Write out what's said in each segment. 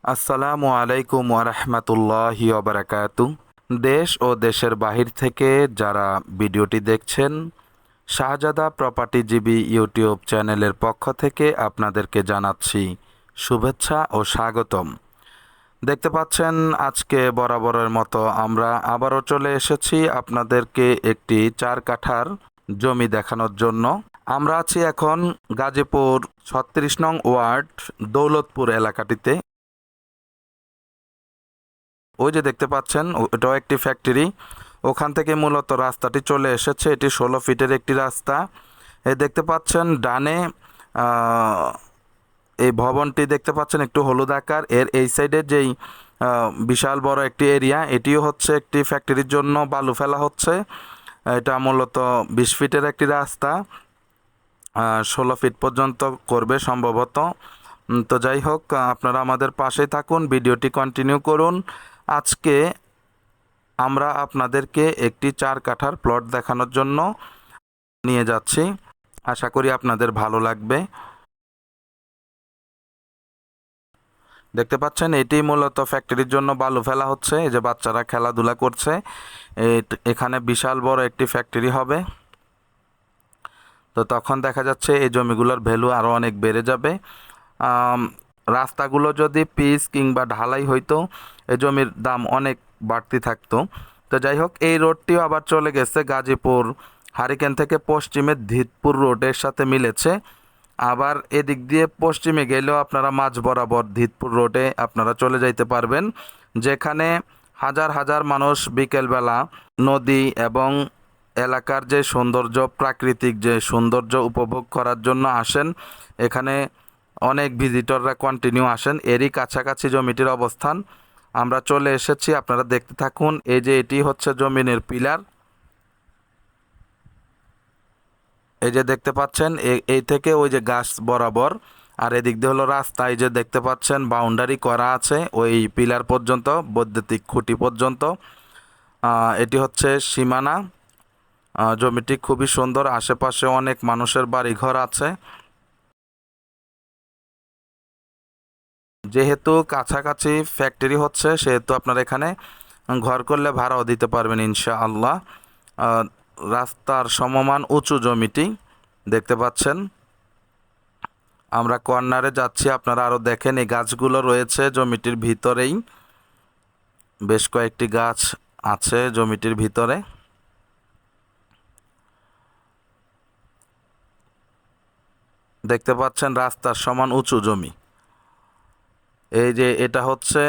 আসসালামু আলাইকুম ওরহমতুল্লাহি ওবরাকাতু। দেশ ও দেশের বাহির থেকে যারা ভিডিওটি দেখছেন, শাহজাদা প্রপার্টিজীবী ইউটিউব চ্যানেলের পক্ষ থেকে আপনাদেরকে জানাচ্ছি শুভেচ্ছা ও স্বাগতম। দেখতে পাচ্ছেন, আজকে বরাবরের মতো আমরা আবারও চলে এসেছি আপনাদেরকে একটি 4 কাঠার জমি দেখানোর জন্য। আমরা আছি এখন গাজীপুর 36 নং ওয়ার্ড দৌলতপুর এলাকাটিতে। ওই যে দেখতে পাচ্ছেন, ওটাও একটি ফ্যাক্টরি। ওখান থেকে মূলত রাস্তাটি চলে এসেছে। এটি 16 ফিটের একটি রাস্তা। এই দেখতে পাচ্ছেন ডানে এই ভবনটি দেখতে পাচ্ছেন একটু হলুদ আকার। এর এই সাইডে যেই বিশাল বড় একটি এরিয়া, এটিও হচ্ছে একটি ফ্যাক্টরির জন্য বালু ফেলা হচ্ছে। এটা মূলত 20 ফিটের একটি রাস্তা, 16 ফিট পর্যন্ত করবে সম্ভবত। তো যাই হোক, আপনারা আমাদের পাশেই থাকুন, ভিডিওটি কন্টিনিউ করুন। আজকে আমরা আপনাদেরকে একটি 4 কাঠার প্লট দেখানোর জন্য নিয়ে যাচ্ছি। আশা করি আপনাদের ভালো লাগবে। দেখতে পাচ্ছেন, এটি মূলত ফ্যাক্টরির জন্য বালু ফেলা হচ্ছে। এই যে বাচ্চারা খেলাধুলা করছে। এখানে বিশাল বড় একটি ফ্যাক্টরি হবে। তো তখন দেখা যাচ্ছে এই জমিগুলোর ভ্যালু আরও অনেক বেড়ে যাবে। রাস্তাগুলো যদি পিচ কিংবা ঢালাই হইতো, এই জমির দাম অনেক বাড়তি থাকতো। তো যাই হোক, এই রোডটিও আবার চলে গেছে গাজীপুর হারিকেন থেকে পশ্চিমে ধিতপুর রোডের সাথে মিলেছে। আবার এদিক দিয়ে পশ্চিমে গেলেও আপনারা মাঝ বরাবর ধিতপুর রোডে আপনারা চলে যাইতে পারবেন, যেখানে হাজার হাজার মানুষ বিকেলবেলা নদী এবং এলাকার যে সৌন্দর্য, প্রাকৃতিক যে সৌন্দর্য উপভোগ করার জন্য আসেন। এখানে অনেক ভিজিটররা কন্টিনিউ আসেন। এরই কাছাকাছি জমিটির অবস্থান। আমরা চলে এসেছি, আপনারা দেখতে থাকুন। এই যে এটি হচ্ছে জমিনের পিলার। এই যে দেখতে পাচ্ছেন, এই থেকে ওই যে গাছ বরাবর, আর এদিক দিয়ে হলো রাস্তা। এই যে দেখতে পাচ্ছেন বাউন্ডারি করা আছে ওই পিলার পর্যন্ত, বৈদ্যুতিক খুঁটি পর্যন্ত। এটি হচ্ছে সীমানা। জমিটি খুবই সুন্দর, আশেপাশে অনেক মানুষের বাড়িঘর আছে। যেহেতু কাছাকাছি ফ্যাক্টরি হচ্ছে, সেহেতু আপনারা এখানে ঘর করলে ভাড়াও দিতে পারবেন ইনশাআল্লাহ। রাস্তার সমমান উঁচু জমিটি দেখতে পাচ্ছেন। আমরা কর্নারে যাচ্ছি, আপনারা আরও দেখেন। এই গাছগুলো রয়েছে জমিটির ভিতরেই, বেশ কয়েকটি গাছ আছে জমিটির ভিতরে। দেখতে পাচ্ছেন রাস্তার সমান উঁচু জমি। এই যে এটা হচ্ছে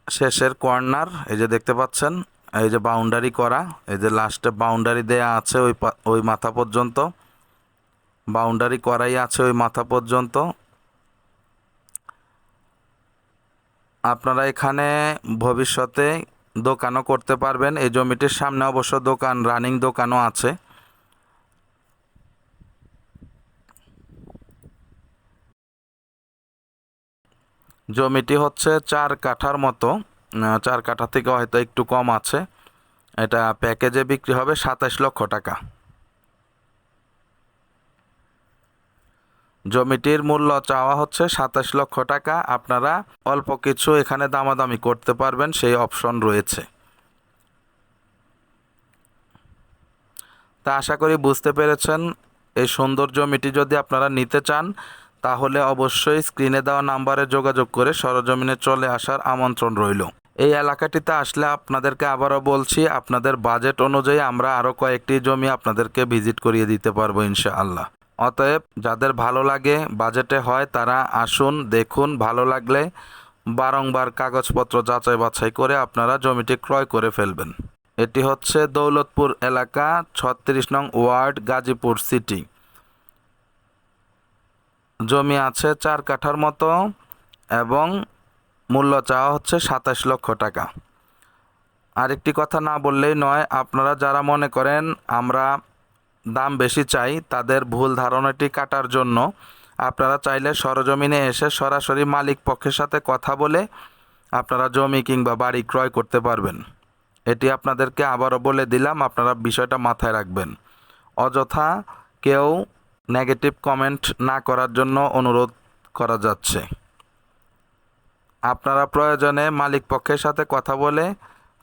শেষের কর্নার। এই যে দেখতে পাচ্ছেন, এই যে বাউন্ডারি করা, এই যে লাস্টে বাউন্ডারি দেয়া আছে ওই মাথা পর্যন্ত। বাউন্ডারি করাই আছে ওই মাথা পর্যন্ত। আপনারা এখানে ভবিষ্যতে দোকানও করতে পারবেন। এই জমিটির সামনে অবশ্য দোকান, রানিং দোকানও আছে। জমিটি হচ্ছে 4 কাঠার মতো, 4 কাঠা থেকে হয়তো একটু কম আছে। এটা প্যাকেজে বিক্রি হবে 27 লক্ষ টাকা। জমিটির মূল্য চাওয়া হচ্ছে 27 লক্ষ টাকা। আপনারা অল্প কিছু এখানে দামাদামি করতে পারবেন, সেই অপশন রয়েছে। তা আশা করি বুঝতে পেরেছেন। এই সুন্দর জমিটি যদি আপনারা নিতে চান, তাহলে অবশ্যই স্ক্রিনে দেওয়া নাম্বারে যোগাযোগ করে সরজমিনে চলে আসার আমন্ত্রণ রইল। এই এলাকাটিতে আসলে আপনাদেরকে আবারও বলছি, আপনাদের বাজেট অনুযায়ী আমরা আরও কয়েকটি জমি আপনাদেরকে ভিজিট করিয়ে দিতে পারবো ইনশাআল্লাহ। অতএব যাদের ভালো লাগে, বাজেটে হয়, তারা আসুন, দেখুন। ভালো লাগলে বারংবার কাগজপত্র যাচাই বাছাই করে আপনারা জমিটি ক্রয় করে ফেলবেন। এটি হচ্ছে দৌলতপুর এলাকা, 36 নং ওয়ার্ড, গাজীপুর সিটি। জমি আছে 4 কাঠার মতো এবং মূল্য চাওয়া হচ্ছে 27 লক্ষ টাকা। আরেকটি কথা না বললেই নয়, আপনারা যারা মনে করেন আমরা দাম বেশি চাই, তাদের ভুল ধারণাটি কাটার জন্য আপনারা চাইলে সরজমিনে এসে সরাসরি মালিক পক্ষের সাথে কথা বলে আপনারা জমি কিংবা বাড়ি ক্রয় করতে পারবেন। এটি আপনাদেরকে আবারও বলে দিলাম, আপনারা বিষয়টা মাথায় রাখবেন। অযথা কেউ নেগেটিভ কমেন্ট না করার জন্য অনুরোধ করা যাচ্ছে। আপনারা প্রয়োজনে মালিক পক্ষের সাথে কথা বলে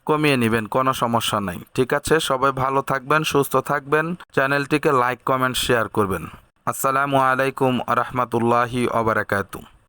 কমিয়ে নেবেন, কোনো সমস্যা নাই। ঠিক আছে, সবাই ভালো থাকবেন, সুস্থ থাকবেন, চ্যানেলটিকে লাইক কমেন্ট শেয়ার করবেন। আসসালামু আলাইকুম রহমতুল্লাহি ওয়া বারাকাতুহু।